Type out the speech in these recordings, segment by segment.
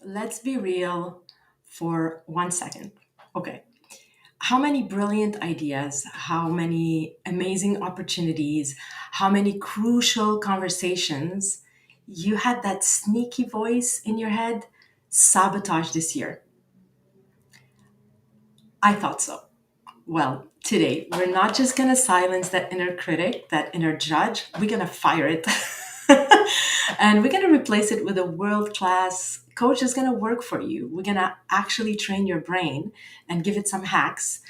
Let's be real for 1 second. Okay. How many brilliant ideas, how many amazing opportunities, how many crucial conversations you had that sneaky voice in your head sabotage this year? I thought so. Well, today we're not just going to silence that inner critic, that inner judge, we're going to fire it. And we're going to replace it with a world class coach that's going to work for you. We're going to actually train your brain and give it some hacks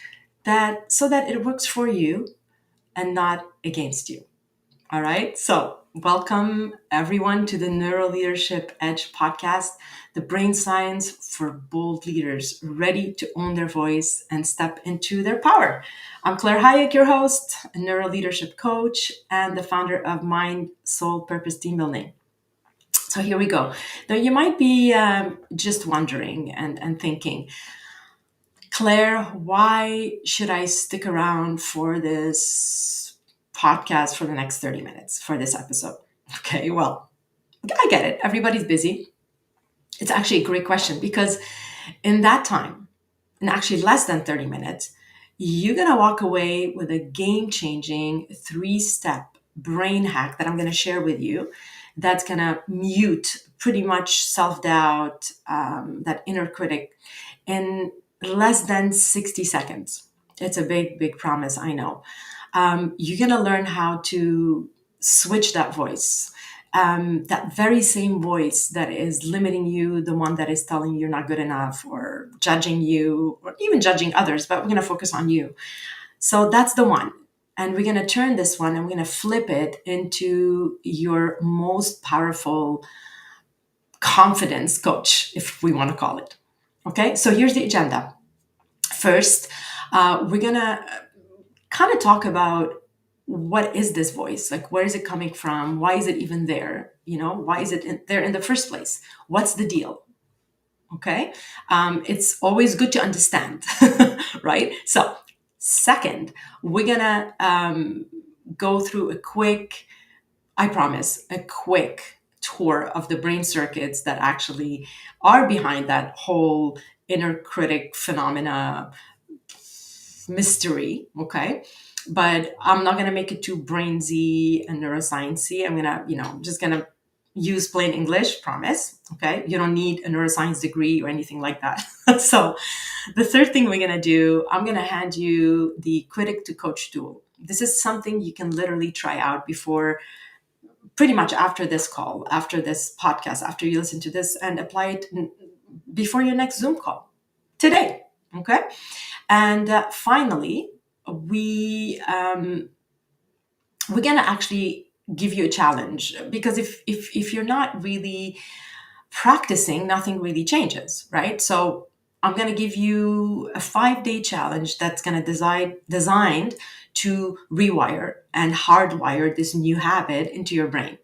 that so that it works for you and not against you. All right. So, welcome everyone to the NeuroLeadership Edge Podcast, the brain science for bold leaders ready to own their voice and step into their power. I'm Claire Hayek, your host, a neuroleadership coach, and the founder of Mind, Soul, Purpose Team Building. So, here we go. Now, you might be just wondering and thinking, Claire, why should I stick around for this podcast for the next 30 minutes for this episode? Okay, well, I get it. Everybody's busy. It's actually a great question because in that time, in actually less than 30 minutes, you're going to walk away with a game changing 3-step brain hack that I'm going to share with you that's going to mute pretty much self doubt, that inner critic, in less than 60 seconds. It's a big, big promise, I know. You're going to learn how to switch that voice. That very same voice that is limiting you, the one that is telling you you're not good enough or judging you or even judging others, but we're going to focus on you. So that's the one. And we're going to turn this one and we're going to flip it into your most powerful confidence coach, if we want to call it. Okay, so here's the agenda. First, we're going to kind of talk about what is this voice? Like, where is it coming from? Why is it even there? Why is it there in the first place? What's the deal? Okay. It's always good to understand, right? So, second, we're going to go through I promise, a quick tour of the brain circuits that actually are behind that whole inner critic phenomena mystery. Okay. But I'm not going to make it too brainsy and neuroscience-y. I'm going to, just going to use plain English, promise. Okay. You don't need a neuroscience degree or anything like that. So the third thing we're going to do, I'm going to hand you the Critic to Coach tool. This is something you can literally try out before, pretty much after this call, after this podcast, after you listen to this, and apply it before your next Zoom call today. Okay. And finally, we're going to actually give you a challenge, because if you're not really practicing, nothing really changes, right? So I'm going to give you a 5-day challenge that's going to designed to rewire and hardwire this new habit into your brain.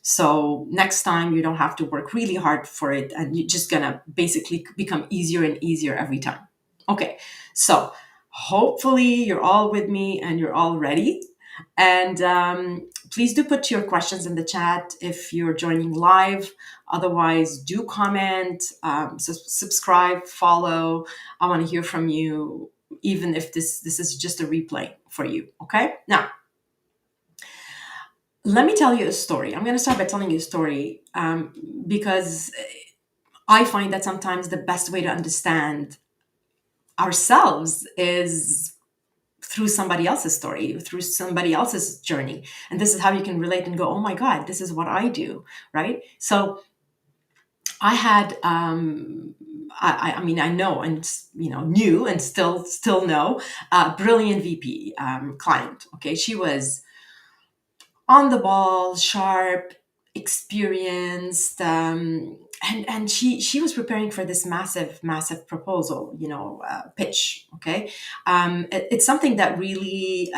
So next time you don't have to work really hard for it, and you're just going to basically become easier and easier every time. Okay, so hopefully you're all with me and you're all ready. And please do put your questions in the chat if you're joining live. Otherwise, do comment, subscribe, follow. I want to hear from you, even if this is just a replay for you. Okay, now let me tell you a story. I'm going to start by telling you a story because I find that sometimes the best way to understand ourselves is through somebody else's story, through somebody else's journey. And this is how you can relate and go, oh my God, this is what I do, right? So I had, I know and, knew and still know a brilliant VP client. Okay. She was on the ball, sharp, experienced, and she was preparing for this massive proposal, pitch. Okay, it's something that really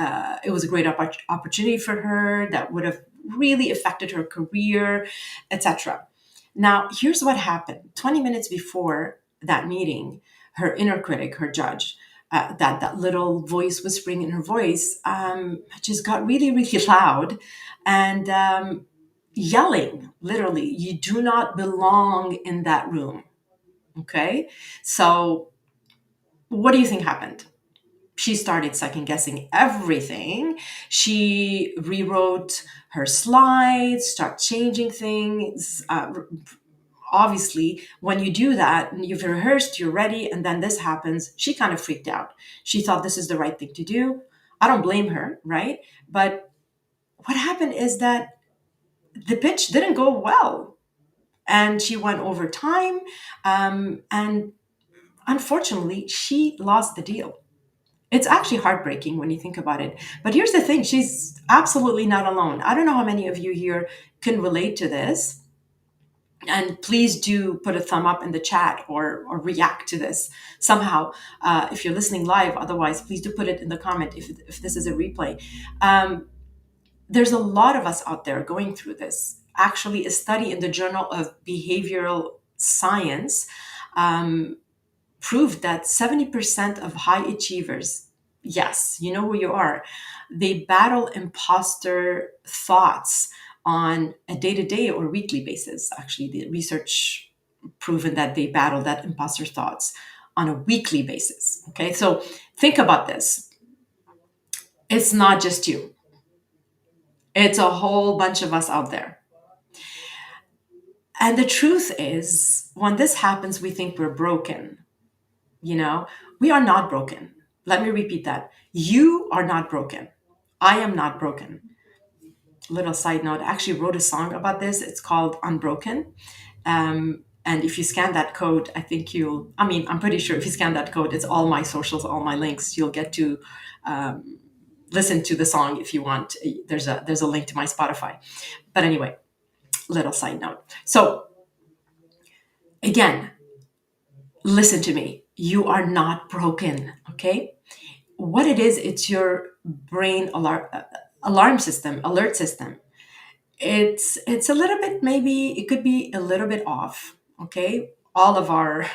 it was a great opportunity for her that would have really affected her career, etc. Now, here's what happened: 20 minutes before that meeting, her inner critic, her judge, that little voice whispering in her voice, just got really, really loud and yelling, literally, "You do not belong in that room." Okay. So what do you think happened? She started second guessing everything. She rewrote her slides, start changing things. Obviously, when you do that, you've rehearsed, you're ready, and then this happens, she kind of freaked out. She thought this is the right thing to do. I don't blame her, right? But what happened is that the pitch didn't go well, and she went over time. And unfortunately, she lost the deal. It's actually heartbreaking when you think about it. But here's the thing, she's absolutely not alone. I don't know how many of you here can relate to this. And please do put a thumb up in the chat, or react to this somehow if you're listening live. Otherwise, please do put it in the comment if this is a replay. There's a lot of us out there going through this. Actually, a study in the Journal of Behavioral Science proved that 70% of high achievers, yes, you know who you are, they battle imposter thoughts on a day-to-day or weekly basis. Actually, the research proven that they battle that imposter thoughts on a weekly basis. Okay, so think about this. It's not just you. It's a whole bunch of us out there. And the truth is, when this happens, we think we're broken. You know, we are not broken. Let me repeat that. You are not broken. I am not broken. Little side note, I actually wrote a song about this. It's called Unbroken. And if you scan that code, I think I'm pretty sure if you scan that code, it's all my socials, all my links. You'll get to listen to the song if you want. There's a link to my Spotify. But anyway, little side note. So again, listen to me. You are not broken, okay? What it is, it's your brain alarm system, alert system. It's a little bit, maybe it could be a little bit off, okay? All of our,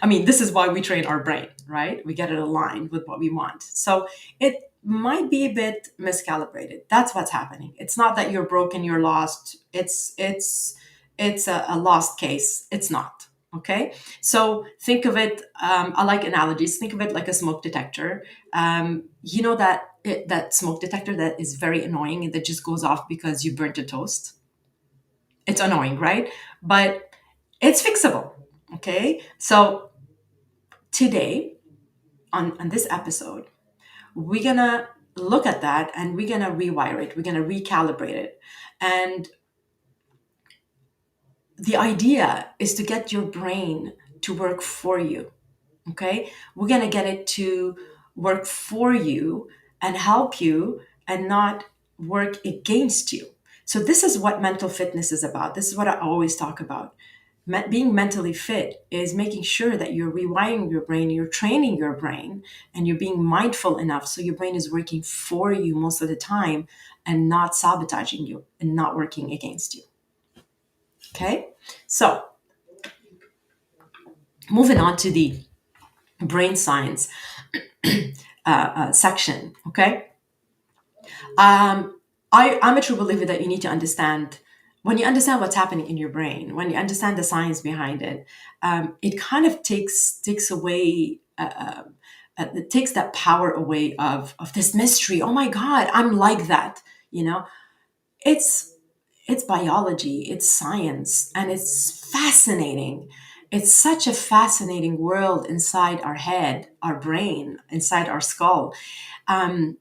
this is why we train our brain, right? We get it aligned with what we want. So it might be a bit miscalibrated. That's what's happening. It's not that you're broken, you're lost. It's a lost case. It's not. Okay, so think of it. I like analogies. Think of it like a smoke detector. You know that smoke detector that is very annoying and that just goes off because you burnt a toast. It's annoying, right? But it's fixable. Okay, so today on this episode, we're gonna look at that and we're gonna rewire it. We're gonna recalibrate it, and the idea is to get your brain to work for you. Okay, we're going to get it to work for you and help you, and not work against you. So this is what mental fitness is about. This is what I always talk about. Being mentally fit is making sure that you're rewiring your brain, you're training your brain, and you're being mindful enough so your brain is working for you most of the time and not sabotaging you and not working against you. Okay, so moving on to the brain science section. Okay, I'm a true believer that you need to understand. When you understand what's happening in your brain, when you understand the science behind it, it kind of takes away. It takes that power away of this mystery. Oh my God, I'm like that. You know, it's biology, it's science, and it's fascinating. It's such a fascinating world inside our head, our brain, inside our skull. And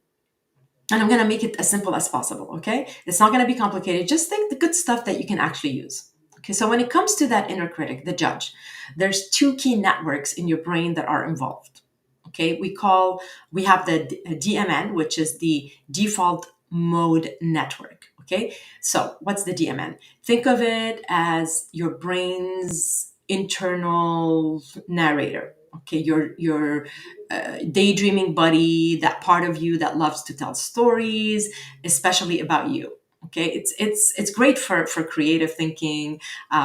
I'm going to make it as simple as possible, okay? It's not going to be complicated. Just think the good stuff that you can actually use. Okay, so when it comes to that inner critic, the judge, there's two key networks in your brain that are involved. Okay, we have the DMN, which is the default mode network. Okay, so what's the DMN? Think of it as your brain's internal narrator. Okay, your daydreaming buddy, that part of you that loves to tell stories, especially about you. Okay, it's great for creative thinking,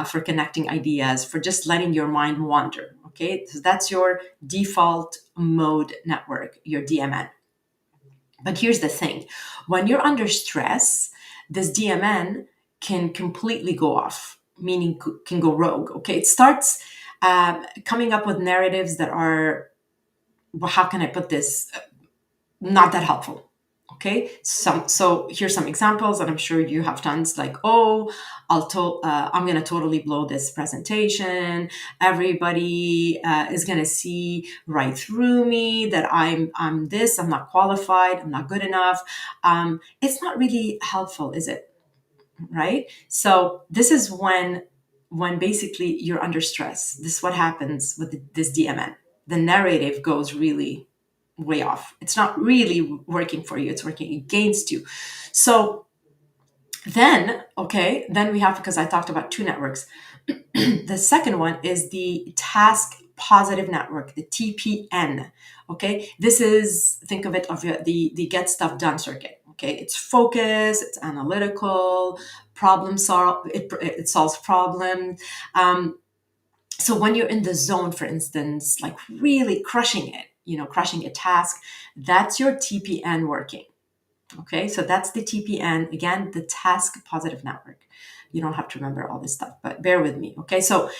for connecting ideas, for just letting your mind wander. Okay, so that's your default mode network, your DMN. But here's the thing: when you're under stress, this DMN can completely go off, meaning can go rogue. Okay, it starts coming up with narratives that are, well, how can I put this, not that helpful. Okay, so here's some examples, and I'm sure you have tons. Like, oh, I'm gonna totally blow this presentation. Everybody is gonna see right through me, that I'm this. I'm not qualified. I'm not good enough. It's not really helpful, is it? Right. So this is when basically you're under stress. This is what happens with this DMN. The narrative goes really way off. It's not really working for you. It's working against you. So then we have, because I talked about two networks. The second one is the task positive network, the TPN. Okay, this is, think of it of the get stuff done circuit. Okay, it's focused, it's analytical, problem solve. It solves problems. So when you're in the zone, for instance, like really crushing it, crushing a task, that's your TPN working. Okay, so that's the TPN, again, the task positive network. You don't have to remember all this stuff, but bear with me. Okay, so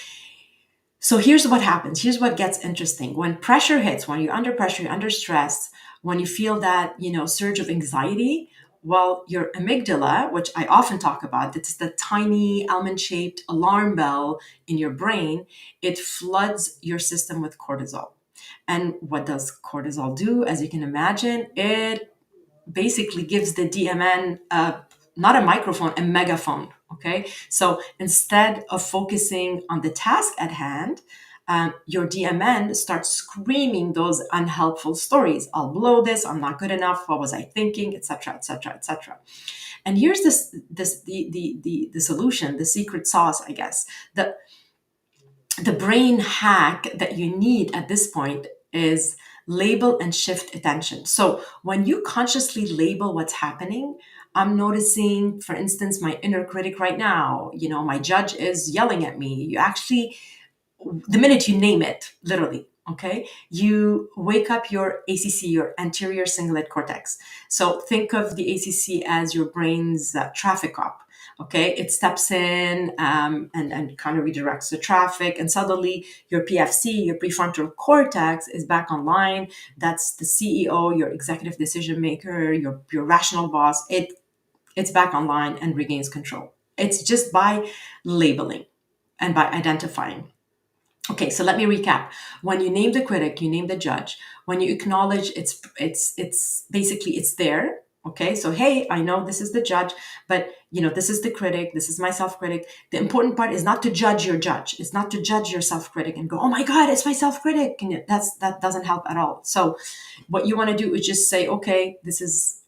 here's what happens. Here's what gets interesting. When pressure hits, when you're under pressure, you're under stress, when you feel that, surge of anxiety, well, your amygdala, which I often talk about, it's the tiny almond-shaped alarm bell in your brain, it floods your system with cortisol. And what does cortisol do? As you can imagine, it basically gives the DMN not a microphone, a megaphone. Okay, so instead of focusing on the task at hand, your DMN starts screaming those unhelpful stories. I'll blow this. I'm not good enough. What was I thinking? Etc. Etc. Etc. And here's the solution, the secret sauce, I guess. The brain hack that you need at this point is label and shift attention. So when you consciously label what's happening, I'm noticing, for instance, my inner critic right now, my judge is yelling at me. You actually, the minute you name it, literally, okay, you wake up your ACC, your anterior cingulate cortex. So think of the ACC as your brain's traffic cop. Okay, it steps in and kind of redirects the traffic, and suddenly your PFC, your prefrontal cortex, is back online. That's the CEO, your executive decision maker, your rational boss. It's back online and regains control. It's just by labeling and by identifying. Okay, so let me recap. When you name the critic, you name the judge. When you acknowledge it's basically it's there. Okay, so hey, I know this is the judge, but this is the critic, this is my self-critic. The important part is not to judge your judge. It's not to judge your self-critic and go, oh my God, it's my self-critic. And that doesn't help at all. So what you want to do is just say, okay,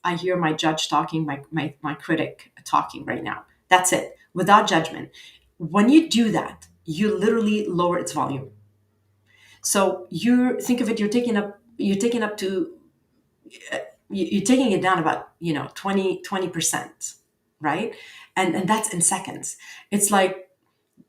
I hear my judge talking, my critic talking right now. That's it, without judgment. When you do that, you literally lower its volume. So you think of it, you're taking it down about 20%, right? And that's in seconds. It's like,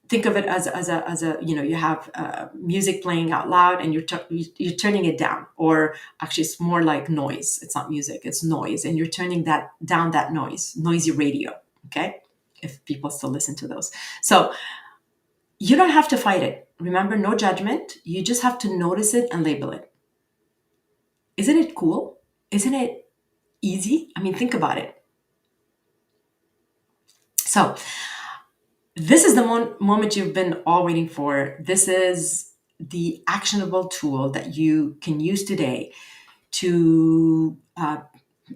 think of it as a you have music playing out loud, and you're turning it down. Or actually, it's more like noise. It's not music, it's noise, and you're turning that down, that noisy radio. Okay, if people still listen to those. So you don't have to fight it. Remember, no judgment. You just have to notice it and label it. Isn't it cool? Isn't it easy? I mean, think about it. So this is the moment you've been all waiting for. This is the actionable tool that you can use today to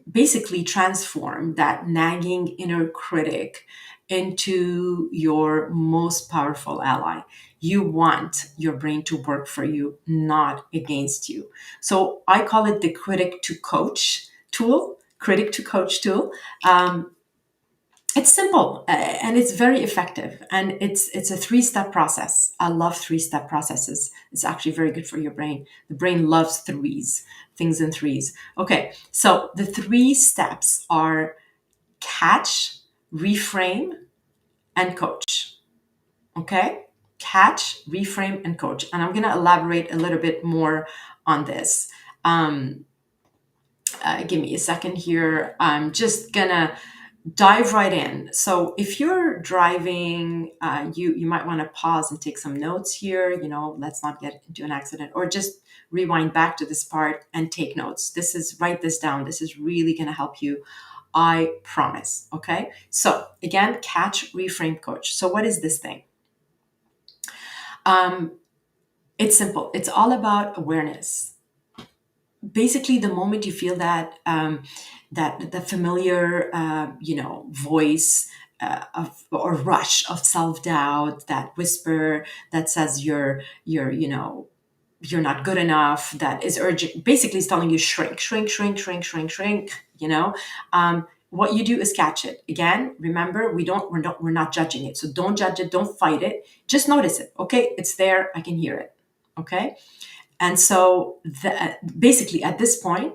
basically transform that nagging inner critic into your most powerful ally. You want your brain to work for you, not against you. So I call it the critic to coach tool. It's simple and it's very effective, and it's a 3-step process. I love 3-step processes. It's actually very good for your brain. The brain loves things in threes. Okay, so the 3 steps are catch, reframe, and coach. Okay, catch, reframe, and coach. And I'm going to elaborate a little bit more on this. Give me a second here. I'm just gonna dive right in. So if you're driving, you might want to pause and take some notes here. Let's not get into an accident, or just rewind back to this part and take notes. Write this down. This is really going to help you. I promise. Okay. So again, catch, reframe, coach. So what is this thing? Um, it's simple. It's all about awareness. Basically, the moment you feel that the familiar voice or rush of self-doubt, that whisper that says you're not good enough, that is urgent, basically is telling you shrink, shrink, shrink, shrink, shrink, shrink. What you do is catch it. Again, remember, we're not judging it, so don't judge it, don't fight it, just notice it. Okay, it's there, I can hear it. Okay. And so basically, at this point,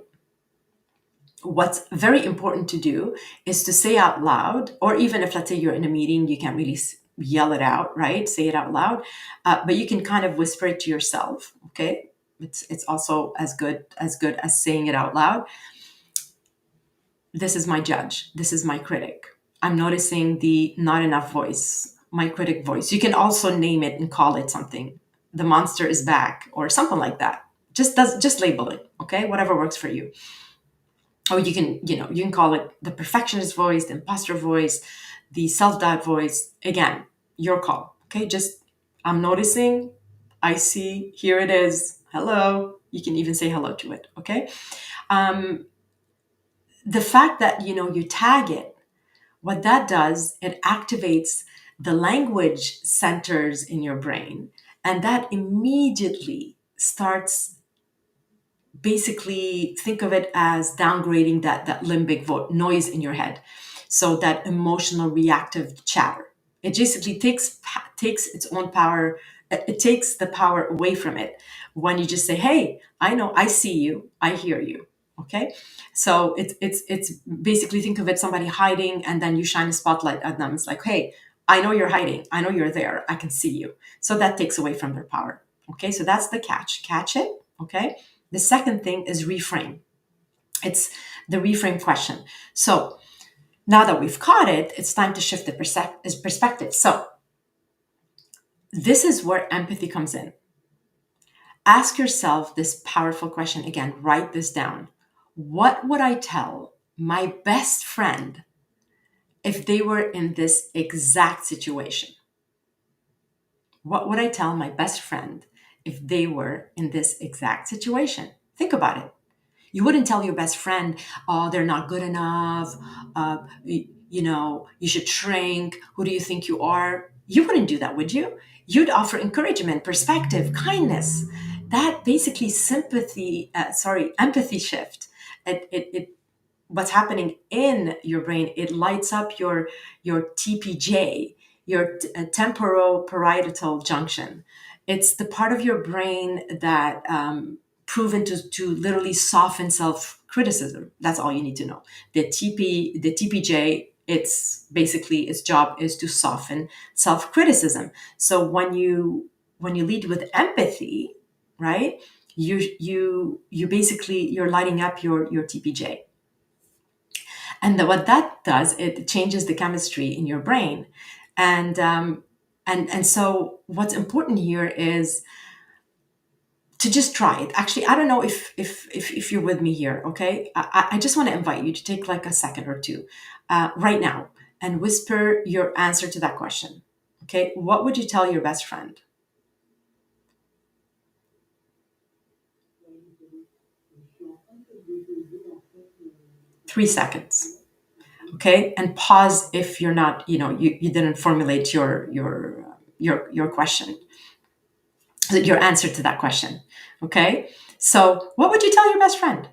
what's very important to do is to say out loud, or even if, let's say, you're in a meeting, you can't really yell it out, right? Say it out loud, but you can kind of whisper it to yourself. Okay, it's also as good as saying it out loud. This is my judge. This is my critic. I'm noticing the not enough voice, my critic voice. You can also name it and call it something. The monster is back, or something like that. Just label it, okay? Whatever works for you. Or you can call it the perfectionist voice, the imposter voice, the self-doubt voice. Again, your call. Okay, just I'm noticing, I see, here it is. Hello. You can even say hello to it. Okay. Um, the fact that you tag it, what that does, it activates the language centers in your brain, and that immediately starts, basically think of it as downgrading that limbic noise in your head. So that emotional reactive chatter, it basically takes its own power. It takes the power away from it when you just say, hey, I know, I see you, I hear you. Okay. So it's basically, think of it, somebody hiding, and then you shine a spotlight at them. It's like, hey, I know you're hiding, I know you're there, I can see you. So that takes away from their power. Okay. So that's the catch it. Okay. The second thing is reframe. It's the reframe question. So now that we've caught it, it's time to shift the perspective. So this is where empathy comes in. Ask yourself this powerful question again. Write this down. What would I tell my best friend if they were in this exact situation? What would I tell my best friend if they were in this exact situation? Think about it. You wouldn't tell your best friend, oh, they're not good enough. You should shrink. Who do you think you are? You wouldn't do that, would you? You'd offer encouragement, perspective, kindness. That basically empathy shift. It what's happening in your brain, it lights up your TPJ, your temporoparietal junction. It's the part of your brain that proven to literally soften self-criticism. That's all you need to know. The TPJ, it's basically, its job is to soften self-criticism. So when you lead with empathy, right, you basically, you're lighting up your TPJ. And what that does, it changes the chemistry in your brain. And so what's important here is to just try it. Actually, I don't know if you're with me here. Okay, I just want to invite you to take like a second or two right now and whisper your answer to that question. Okay, what would you tell your best friend? 3 seconds. Okay, and pause if you're not, you didn't formulate your question, your answer to that question. Okay, so what would you tell your best friend?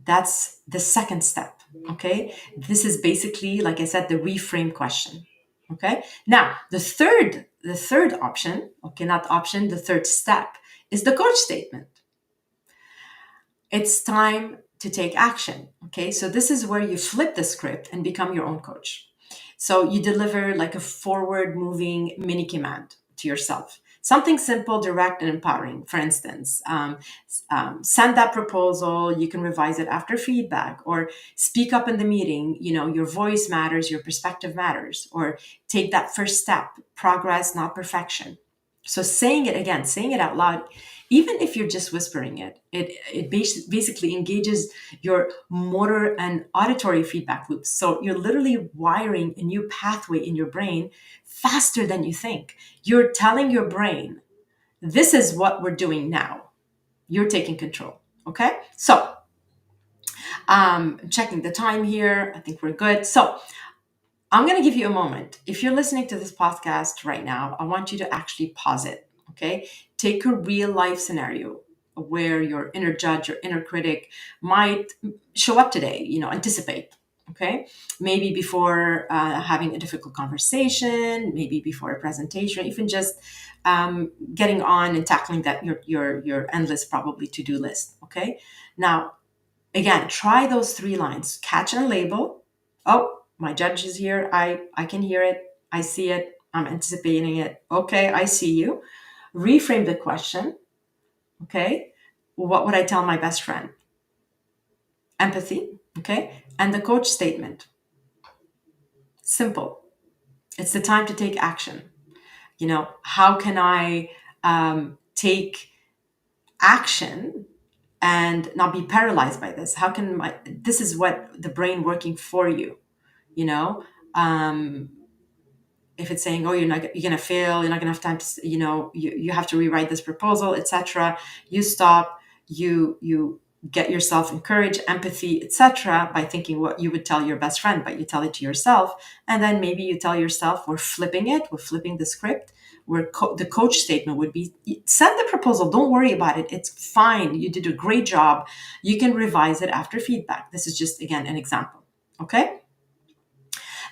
That's the second step. Okay, this is basically, like I said, the reframe question. Okay, now the third option, okay, not option, the third step is the coach statement. It's time to take action. Okay, so this is where you flip the script and become your own coach. So you deliver like a forward moving mini command to yourself. Something simple, direct, and empowering. For instance, send that proposal. You can revise it after feedback, or speak up in the meeting. Your voice matters, your perspective matters, or take that first step. Progress, not perfection. So saying it again, saying it out loud, even if you're just whispering it basically engages your motor and auditory feedback loops. So you're literally wiring a new pathway in your brain faster than you think. You're telling your brain, this is what we're doing now. You're taking control. Okay. So checking the time here. I think we're good. So I'm going to give you a moment. If you're listening to this podcast right now, I want you to actually pause it. Okay. Take a real life scenario where your inner judge or inner critic might show up today, anticipate. Okay. Maybe before having a difficult conversation, maybe before a presentation, even just getting on and tackling that your endless probably to-do list. Okay. Now, again, try those 3 lines: catch and label. Oh, my judge is here. I can hear it. I see it. I'm anticipating it. Okay, I see you. Reframe the question. Okay. What would I tell my best friend? Empathy. Okay. And the coach statement. Simple. It's the time to take action. How can I take action and not be paralyzed by this? How can this is what the brain working for you, you know? If it's saying, oh, you're gonna fail, you're not gonna have time to, you have to rewrite this proposal, etc. You stop, you get yourself encouraged, empathy, etc. by thinking what you would tell your best friend, but you tell it to yourself. And then maybe you tell yourself, we're flipping the script, where the coach statement would be, send the proposal, don't worry about it, it's fine, you did a great job, you can revise it after feedback. This is just, again, an example. Okay.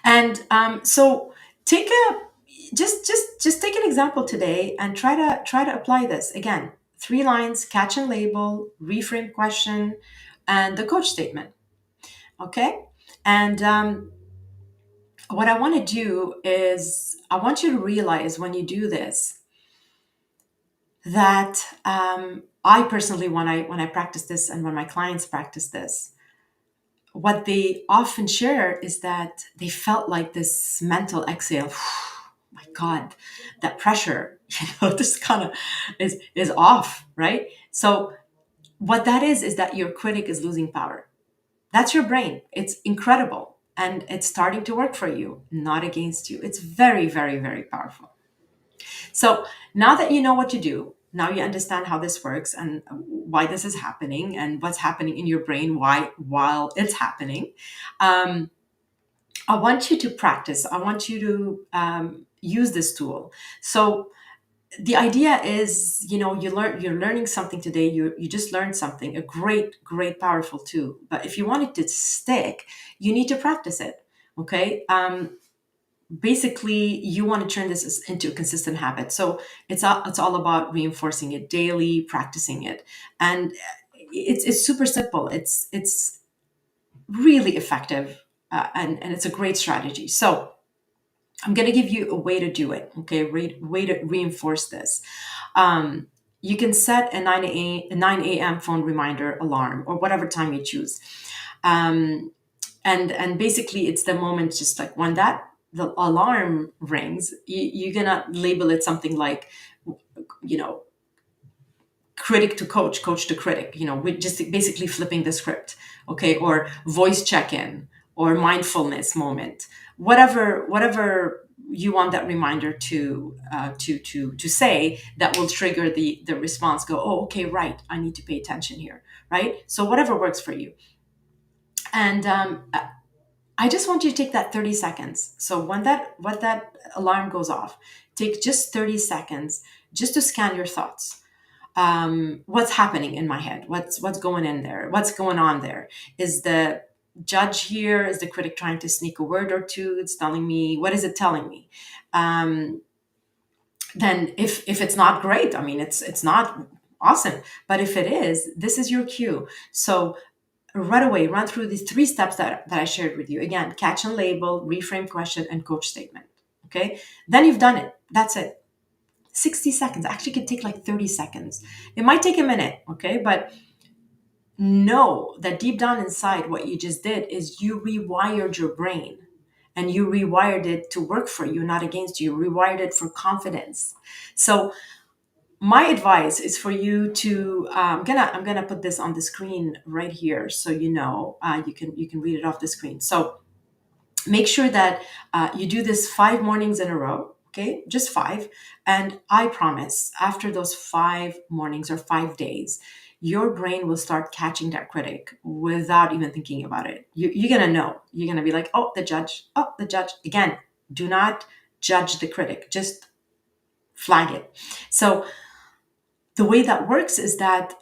And so take a just take an example today and try to apply this. Again, 3 lines: catch and label, reframe question, and the coach statement. Okay. And what I want to do is I want you to realize when you do this that I personally, when I practice this and when my clients practice this, what they often share is that they felt like this mental exhale. My God, that pressure, this kind of is off, right? So what that is that your critic is losing power. That's your brain. It's incredible. And it's starting to work for you, not against you. It's very, very, very powerful. So now that you know what to do, now you understand how this works and why this is happening and what's happening in your brain while it's happening. I want you to practice. I want you to use this tool. So the idea is, you're learning something today. You just learned something, a great, great, powerful tool. But if you want it to stick, you need to practice it. Okay. Basically, you want to turn this into a consistent habit. So it's all about reinforcing it daily, practicing it, and it's super simple. It's really effective, and it's a great strategy. So I'm going to give you a way to do it. Okay, way to reinforce this. You can set a 9 a.m. phone reminder alarm or whatever time you choose. And basically it's the moment, just like when the alarm rings, you're gonna label it something like, critic to coach, coach to critic, we're just basically flipping the script. Okay. Or voice check-in or mindfulness moment, whatever you want that reminder to say, that will trigger the response. Go, oh, okay, right, I need to pay attention here. Right. So whatever works for you. And I just want you to take that 30 seconds. So when that alarm goes off, take just 30 seconds just to scan your thoughts. What's happening in my head? What's going in there? What's going on there? Is the judge here? Is the critic trying to sneak a word or two? It's telling me, what is it telling me? Then if it's not great, I mean, it's not awesome. But if it is, this is your cue. So right away, run through these 3 steps that I shared with you. Again, catch and label, reframe question, and coach statement. Okay. Then you've done it. That's it. 60 seconds. Actually, it could take like 30 seconds. It might take a minute, okay? But know that deep down inside, what you just did is you rewired your brain, and you rewired it to work for you, not against you. You rewired it for confidence. So my advice is for you to I'm gonna put this on the screen right here, so you can read it off the screen. So make sure that you do this 5 mornings in a row, okay, just five. And I promise, after those 5 mornings or 5 days, your brain will start catching that critic without even thinking about it. You're gonna know. You're gonna be like, oh, the judge. Oh, the judge. Again, do not judge the critic, just flag it. So the way that works is that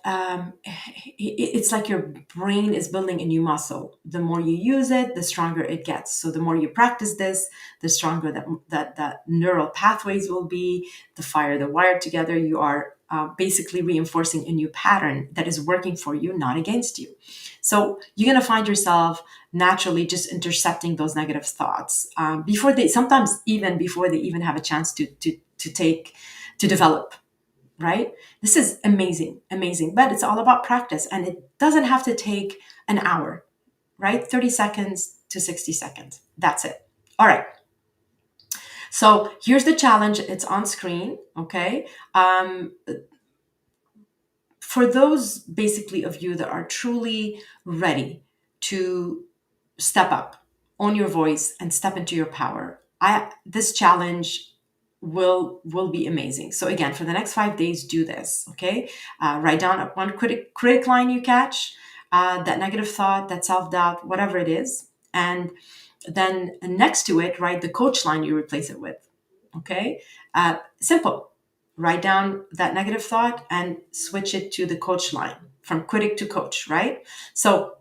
it's like your brain is building a new muscle. The more you use it, the stronger it gets. So the more you practice this, the stronger that neural pathways will be. The fire the wire together, you are basically reinforcing a new pattern that is working for you, not against you. So you're going to find yourself naturally just intercepting those negative thoughts before they, sometimes even before they even have a chance to develop, right? This is amazing, amazing. But it's all about practice, and it doesn't have to take an hour, right? 30 seconds to 60 seconds. That's it. All right. So here's the challenge. It's on screen. Okay. For those basically of you that are truly ready to step up, own your voice, and step into your power, this challenge will be amazing. So again, for the next 5 days, do this. Okay, write down one critic line you catch, that negative thought, that self doubt, whatever it is, and then next to it, write the coach line you replace it with. Okay, simple. Write down that negative thought and switch it to the coach line, from critic to coach. Right. So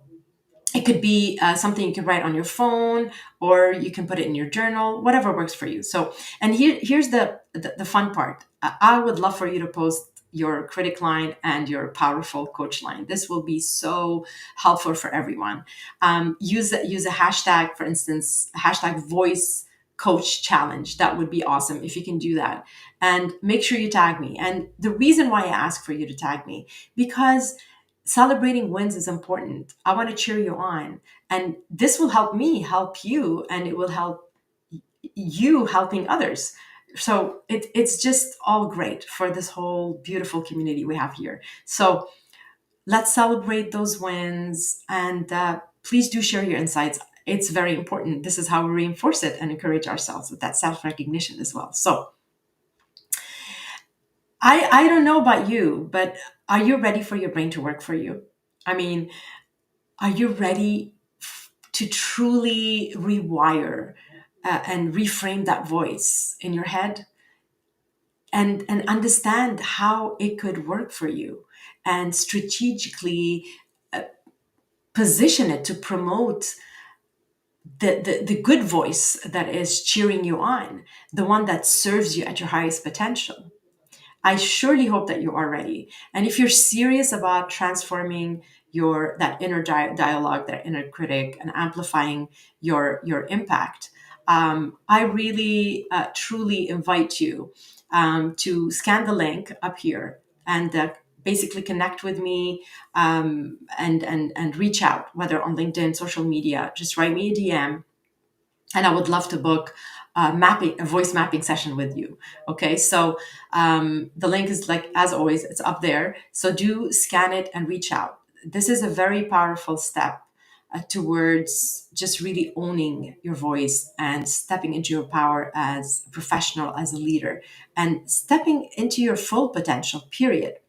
it could be something you can write on your phone, or you can put it in your journal, whatever works for you. So, and here's the fun part. I would love for you to post your critic line and your powerful coach line. This will be so helpful for everyone. Use a hashtag, for instance, hashtag voice coach challenge. That would be awesome if you can do that. And make sure you tag me. And the reason why I ask for you to tag me, because celebrating wins is important. I want to cheer you on. And this will help me help you, and it will help you helping others. So it's just all great for this whole beautiful community we have here. So let's celebrate those wins, and please do share your insights. It's very important. This is how we reinforce it and encourage ourselves with that self-recognition as well. So I don't know about you, but are you ready for your brain to work for you? I mean, are you ready to truly rewire and reframe that voice in your head, and understand how it could work for you, and strategically position it to promote the good voice that is cheering you on, the one that serves you at your highest potential? I surely hope that you are ready. And if you're serious about transforming that inner dialogue, that inner critic, and amplifying your impact, I really truly invite you to scan the link up here and basically connect with me, and reach out, whether on LinkedIn, social media. Just write me a DM, and I would love to book a voice mapping session with you. Okay, so the link is, like, as always, it's up there. So do scan it and reach out. This is a very powerful step towards just really owning your voice and stepping into your power as a professional, as a leader, and stepping into your full potential, period.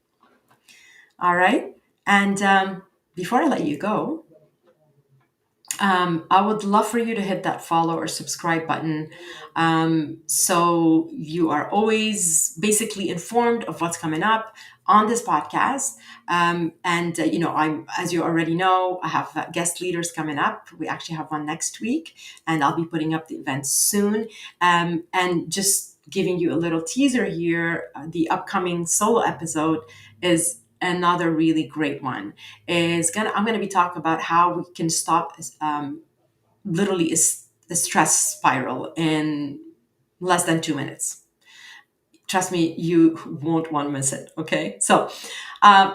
All right. And before I let you go, I would love for you to hit that follow or subscribe button, so you are always basically informed of what's coming up on this podcast. And as you already know, I have guest leaders coming up. We actually have one next week, and I'll be putting up the event soon. And just giving you a little teaser here, the upcoming solo episode is another really great one. I'm gonna be talking about how we can stop literally is the stress spiral in less than 2 minutes. Trust me, you won't want to miss it. Okay. So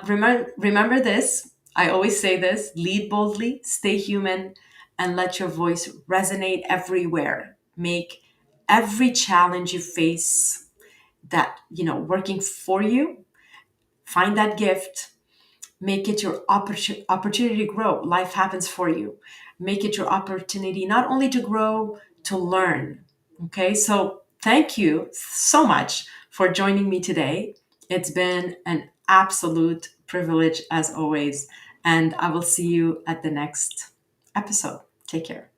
remember this. I always say this: lead boldly, stay human, and let your voice resonate everywhere. Make every challenge you face that, working for you. Find that gift, make it your opportunity to grow. Life happens for you. Make it your opportunity not only to grow, to learn. Okay, so thank you so much for joining me today. It's been an absolute privilege as always, and I will see you at the next episode. Take care.